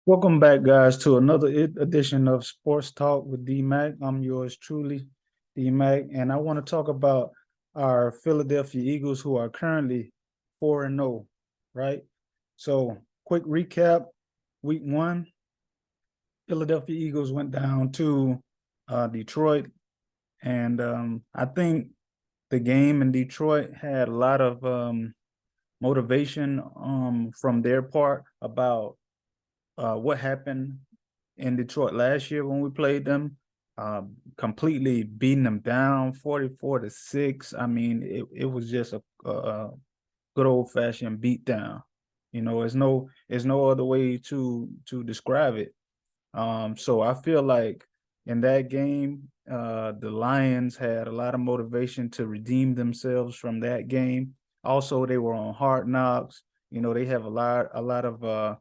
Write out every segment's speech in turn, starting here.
Welcome back, guys, to another edition of Sports Talk with D-Mac. I'm yours truly, D-Mac, and I want to talk about our Philadelphia Eagles, who are currently 4-0, right? So, quick recap. Week 1, Philadelphia Eagles went down to Detroit, and I think the game in Detroit had a lot of motivation from their part about what happened in Detroit last year when we played them, completely beating them down 44-6. I mean, it was just a good old fashioned beat down. You know, there's no other way to describe it. So I feel like in that game, the Lions had a lot of motivation to redeem themselves from that game. Also, they were on Hard Knocks. You know, they have a lot of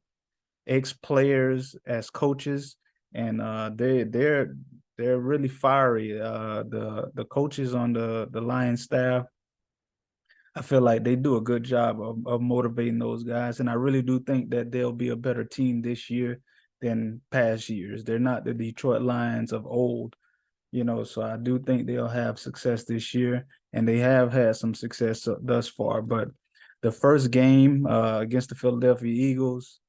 ex-players as coaches, and they're really fiery. The coaches on the Lions staff, I feel like they do a good job of motivating those guys, and I really do think that they'll be a better team this year than past years. They're not the Detroit Lions of old, so I do think they'll have success this year, and they have had some success thus far. But the first game against the Philadelphia Eagles,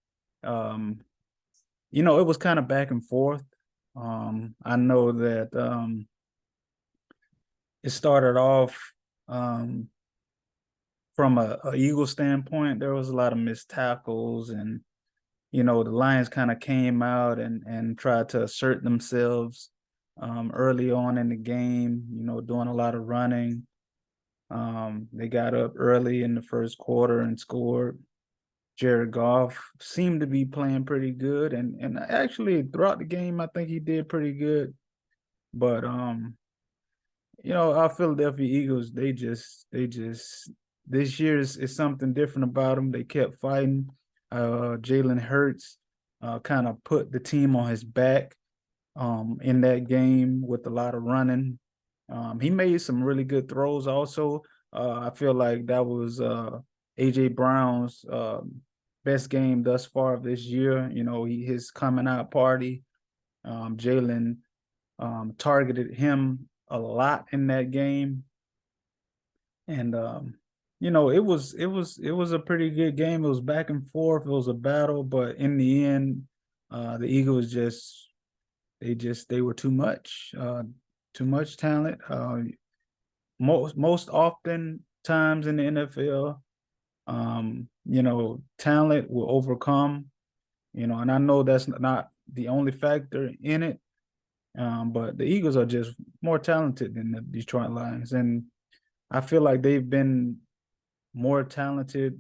um, it was kind of back and forth. I know that it started off from a Eagle standpoint. There was a lot of missed tackles, and the Lions kind of came out and tried to assert themselves early on in the game. Doing a lot of running. They got up early in the first quarter and scored. Jared Goff seemed to be playing pretty good, and actually throughout the game, I think he did pretty good. But our Philadelphia Eagles, they just this year is something different about them. They kept fighting. Jalen Hurts kind of put the team on his back in that game with a lot of running. He made some really good throws also. I feel like that was AJ Brown's best game thus far of this year. His coming out party. Jalen targeted him a lot in that game, and it was a pretty good game. It was back and forth. It was a battle, but in the end, the Eagles they were too much talent. Most often times in the NFL, talent will overcome. And I know that's not the only factor in it. But the Eagles are just more talented than the Detroit Lions, and I feel like they've been more talented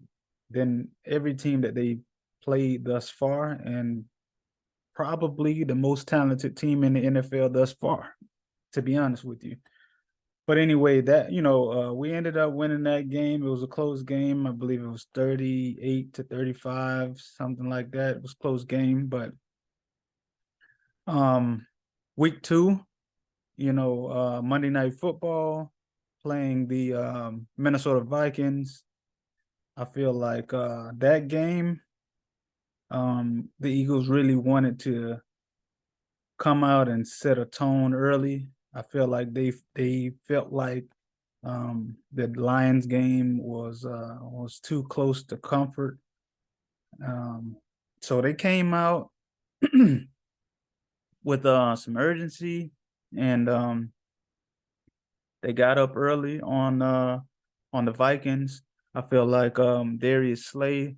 than every team that they played thus far, and probably the most talented team in the NFL thus far, to be honest with you. But anyway, we ended up winning that game. It was a close game. I believe it was 38-35, something like that. It was a close game, but week 2, Monday Night Football, playing the Minnesota Vikings. I feel like that game, the Eagles really wanted to come out and set a tone early. I feel like they felt like the Lions game was too close to comfort. So they came out with some urgency, and they got up early on the Vikings. I feel like Darius Slay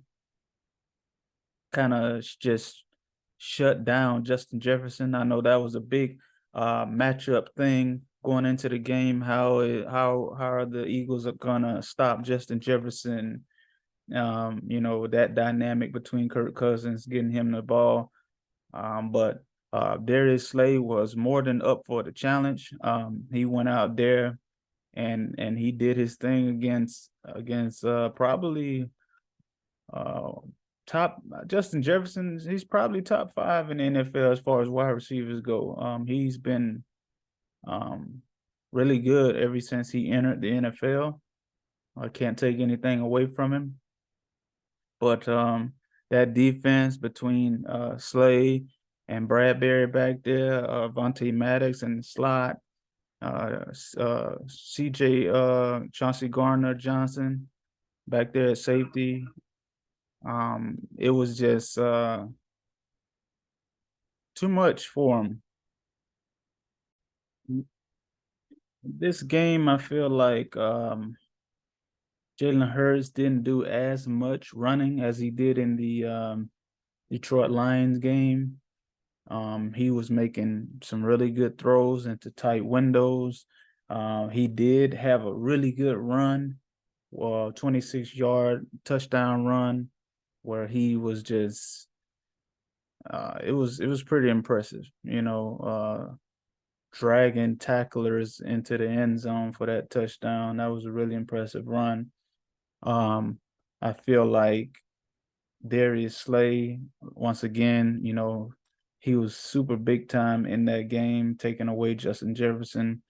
kind of just shut down Justin Jefferson. I know that was a big matchup thing going into the game. How are the Eagles are gonna stop Justin Jefferson? That dynamic between Kirk Cousins getting him the ball. But Darius Slay was more than up for the challenge. He went out there and he did his thing against probably top Justin Jefferson. He's probably top 5 in the NFL as far as wide receivers go. He's been really good ever since he entered the NFL. I can't take anything away from him. But that defense between Slay and Bradbury back there, Vontae Maddox in the slot, CJ Chauncey Garner Johnson back there at safety. It was just too much for him. This game, I feel like Jalen Hurts didn't do as much running as he did in the Detroit Lions game. He was making some really good throws into tight windows. He did have a really good run, 26-yard touchdown run, where he was just it was pretty impressive, dragging tacklers into the end zone for that touchdown. That was a really impressive run. I feel like Darius Slay, once again, he was super big time in that game, taking away Justin Jefferson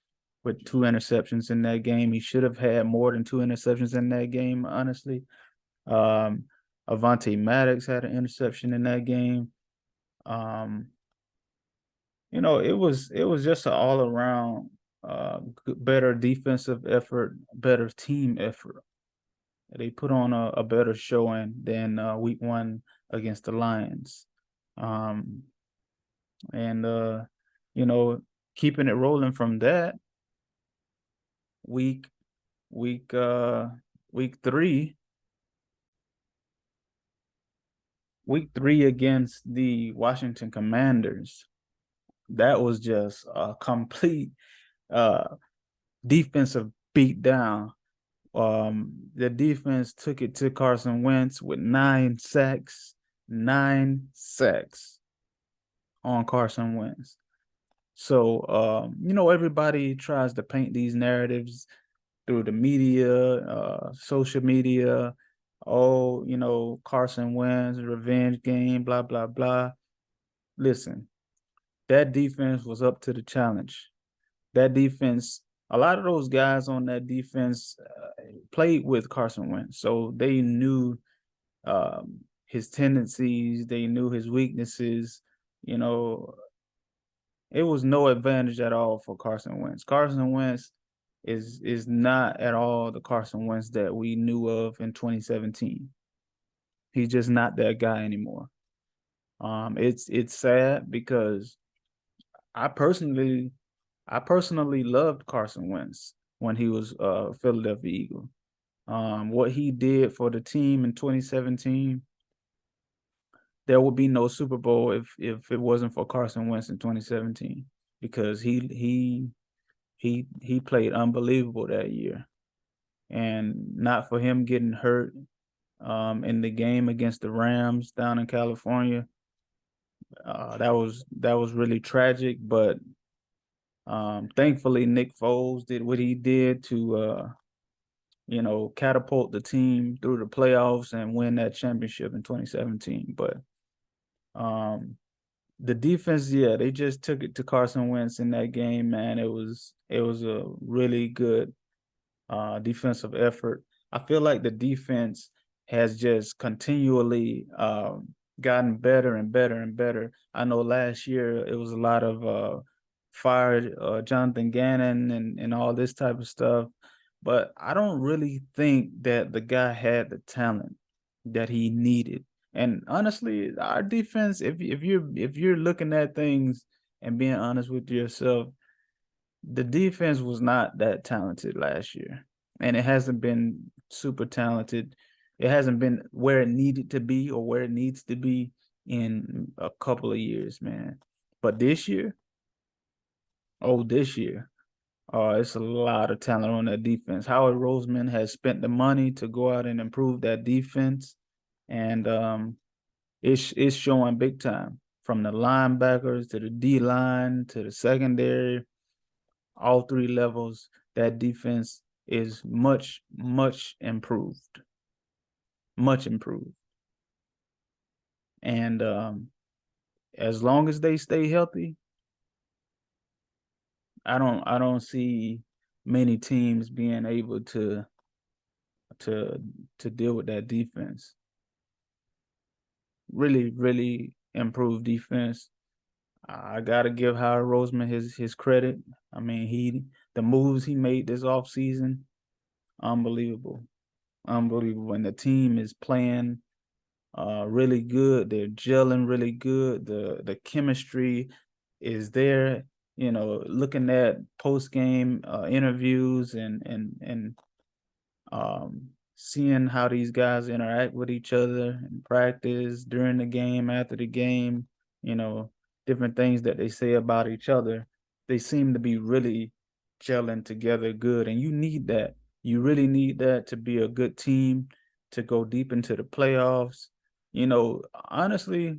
with 2 interceptions in that game. He should have had more than 2 interceptions in that game, honestly. Um, Avante Maddox had an interception in that game. Um, it was just an all around better defensive effort, better team effort. They put on a better showing than week one against the Lions. Um, and you know, keeping it rolling from that week week uh week three week three against the Washington Commanders. That was just a complete uh defensive beatdown. The defense took it to Carson Wentz with 9 sacks on Carson Wentz. So, everybody tries to paint these narratives through the media, social media. Oh, Carson Wentz, revenge game, blah, blah, blah. Listen, that defense was up to the challenge. That defense, a lot of those guys on that defense played with Carson Wentz. So they knew his tendencies, they knew his weaknesses. You know, it was no advantage at all for Carson Wentz. Carson Wentz is not at all the Carson Wentz that we knew of in 2017. He's just not that guy anymore. It's sad because I personally loved Carson Wentz when he was Philadelphia Eagle. What he did for the team in 2017, there would be no Super Bowl if it wasn't for Carson Wentz in 2017 because he played unbelievable that year, and not for him getting hurt in the game against the Rams down in California, that was really tragic. But thankfully, Nick Foles did what he did to catapult the team through the playoffs and win that championship in 2017. But the defense, yeah, they just took it to Carson Wentz in that game, man. It was a really good defensive effort. I feel like the defense has just continually gotten better and better and better. I know last year it was a lot of fire Jonathan Gannon and all this type of stuff, but I don't really think that the guy had the talent that he needed. And honestly, our defense, if you're looking at things and being honest with yourself, the defense was not that talented last year, and it hasn't been super talented. It hasn't been where it needed to be or where it needs to be in a couple of years, man. But this year, it's a lot of talent on that defense. Howard Roseman has spent the money to go out and improve that defense, and it's showing big time from the linebackers to the D line to the secondary, all three levels. That defense is much, much improved. And as long as they stay healthy, I don't see many teams being able to deal with that defense. really, really improved defense. I gotta give Howard Roseman his credit. I mean, the moves he made this offseason, unbelievable. Unbelievable. And the team is playing really good. They're gelling really good. The chemistry is there. Looking at post game interviews and seeing how these guys interact with each other in practice, during the game, after the game, you know, different things that they say about each other. They seem to be really gelling together good. And you need that. You really need that to be a good team, to go deep into the playoffs. Honestly,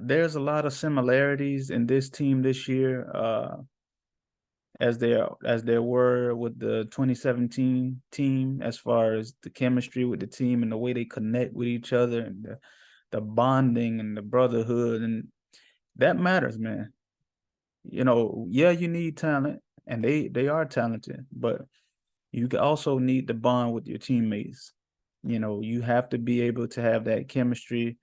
there's a lot of similarities in this team this year. As there were with the 2017 team, as far as the chemistry with the team and the way they connect with each other, and the bonding and the brotherhood, and that matters, man. Yeah, you need talent, and they are talented, but you also need to bond with your teammates. You have to be able to have that chemistry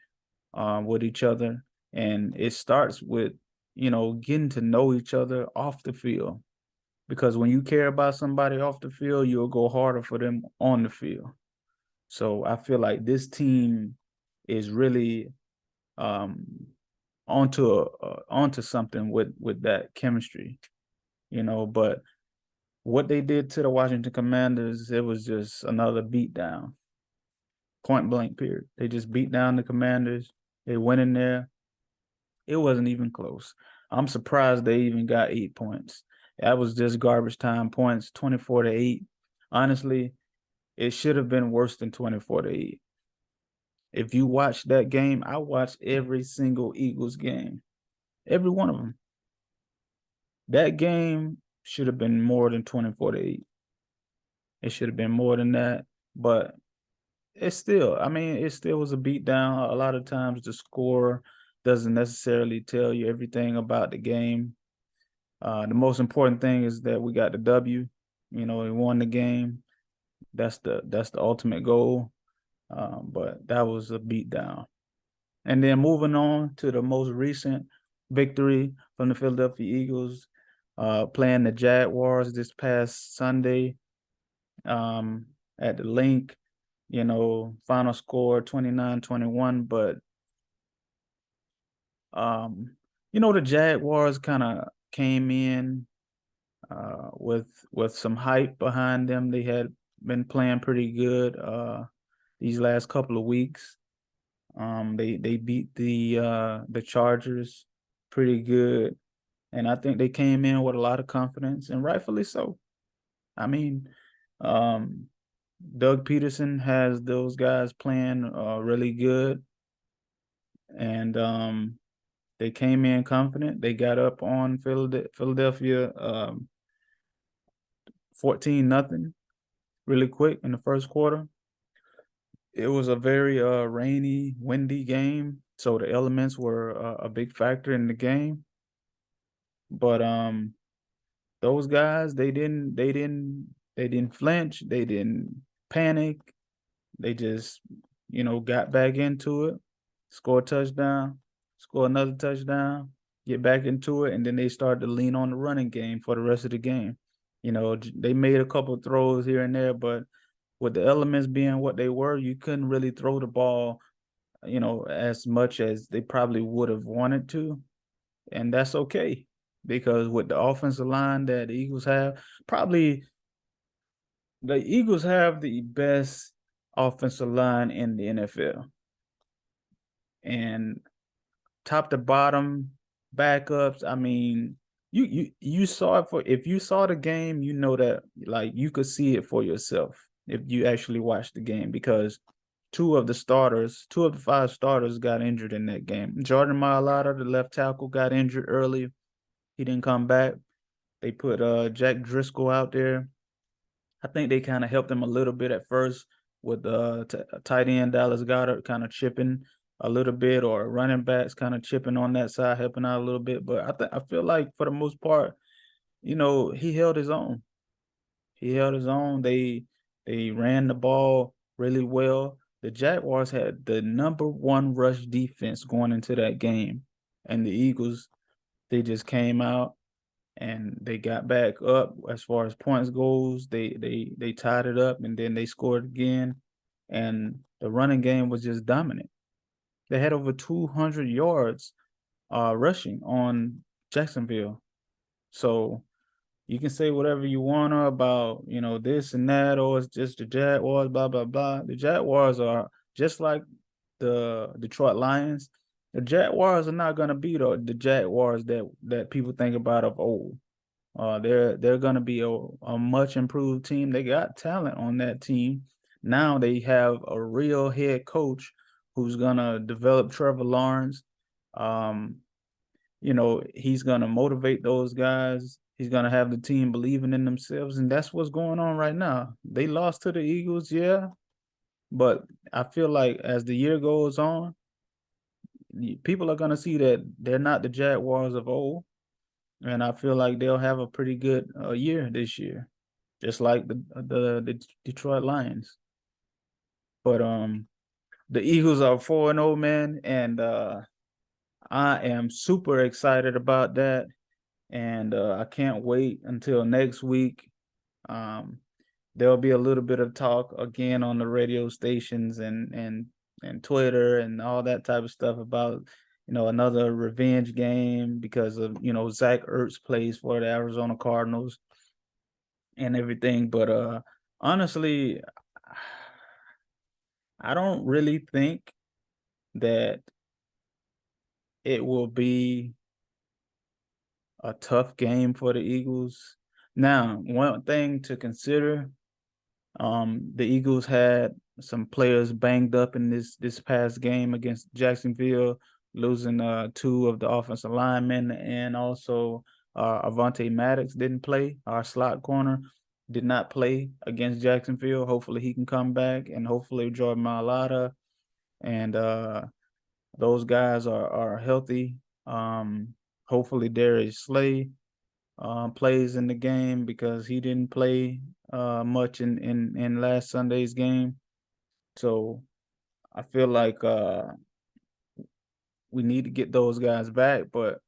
with each other, and it starts with getting to know each other off the field, because when you care about somebody off the field, you'll go harder for them on the field. So I feel like this team is really um, onto something with that chemistry, But what they did to the Washington Commanders, it was just another beatdown, point blank. Period. They just beat down the Commanders. They went in there. It wasn't even close. I'm surprised they even got 8 points. That was just garbage time points, 24-8. Honestly, it should have been worse than 24-8. If you watch that game, I watched every single Eagles game, every one of them. That game should have been more than 24-8. It should have been more than that, but it still was a beatdown. A lot of times the score doesn't necessarily tell you everything about the game. The most important thing is that we got the W. We won the game. That's the ultimate goal. But that was a beatdown. And then moving on to the most recent victory from the Philadelphia Eagles, playing the Jaguars this past Sunday at the Link. Final score 29-21. But the Jaguars kind of came in with some hype behind them. They had been playing pretty good these last couple of weeks. They beat the Chargers pretty good, and I think they came in with a lot of confidence, and rightfully so. I mean, Doug Peterson has those guys playing really good, and they came in confident. They got up on Philadelphia 14-0 really quick in the first quarter. It was a very rainy, windy game, so the elements were a big factor in the game. But those guys, they didn't flinch, they didn't panic. They just got back into it, score a touchdown, score another touchdown, get back into it, and then they started to lean on the running game for the rest of the game. They made a couple of throws here and there, but with the elements being what they were, you couldn't really throw the ball, as much as they probably would have wanted to. And that's okay, because with the offensive line that the Eagles have, probably the Eagles have the best offensive line in the NFL. And top to bottom, backups, I mean, you saw it. If you saw the game, that like you could see it for yourself if you actually watched the game, because two of the 5 starters got injured in that game. Jordan Mailata, the left tackle, got injured early. He didn't come back. They put Jack Driscoll out there. I think they kind of helped him a little bit at first with tight end Dallas Goedert kind of chipping a little bit, or running backs kind of chipping on that side, helping out a little bit. But I feel like for the most part, he held his own. He held his own. They ran the ball really well. the Jaguars had the #1 rush defense going into that game, and the Eagles, they just came out and they got back up as far as points goes. They tied it up and then they scored again, and the running game was just dominant. They had over 200 yards rushing on Jacksonville. So you can say whatever you wanna about, this and that, or it's just the Jaguars, blah, blah, blah. The Jaguars are just like the Detroit Lions. The Jaguars are not gonna be the Jaguars that people think about of old. They're gonna be a much improved team. They got talent on that team. Now they have a real head coach who's gonna develop Trevor Lawrence. Um, he's gonna motivate those guys. He's gonna have the team believing in themselves, and that's what's going on right now. They lost to the Eagles, yeah, but I feel like as the year goes on, people are gonna see that they're not the Jaguars of old, and I feel like they'll have a pretty good year this year, just like the Detroit Lions. But the Eagles are 4-0, man, and I am super excited about that. And I can't wait until next week. Um, there'll be a little bit of talk again on the radio stations and Twitter and all that type of stuff about another revenge game because of Zach Ertz plays for the Arizona Cardinals and everything. But honestly, I don't really think that it will be a tough game for the Eagles. Now, one thing to consider, the Eagles had some players banged up in this past game against Jacksonville, losing two of the offensive linemen, and also Avante Maddox didn't play. Our slot corner did not play against Jacksonville. Hopefully he can come back, and hopefully Jordan Mailata and those guys are healthy. Hopefully Darius Slay plays in the game because he didn't play much in last Sunday's game. So I feel like we need to get those guys back. But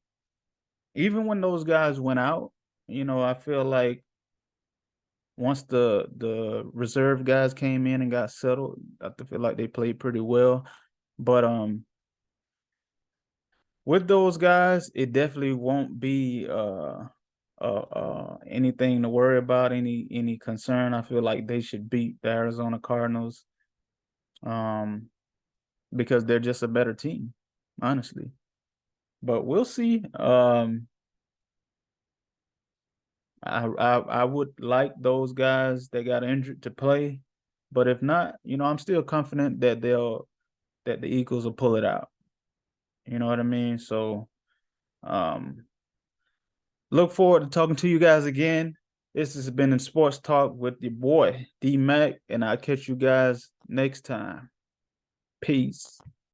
even when those guys went out, I feel like once the reserve guys came in and got settled, I feel like they played pretty well. But with those guys, it definitely won't be anything to worry about, any concern. I feel like they should beat the Arizona Cardinals because they're just a better team, honestly. But we'll see. I would like those guys that got injured to play, but if not, I'm still confident that the Eagles will pull it out. You know what I mean? So look forward to talking to you guys again. This has been in Sports Talk with your boy D Mac, and I'll catch you guys next time. Peace.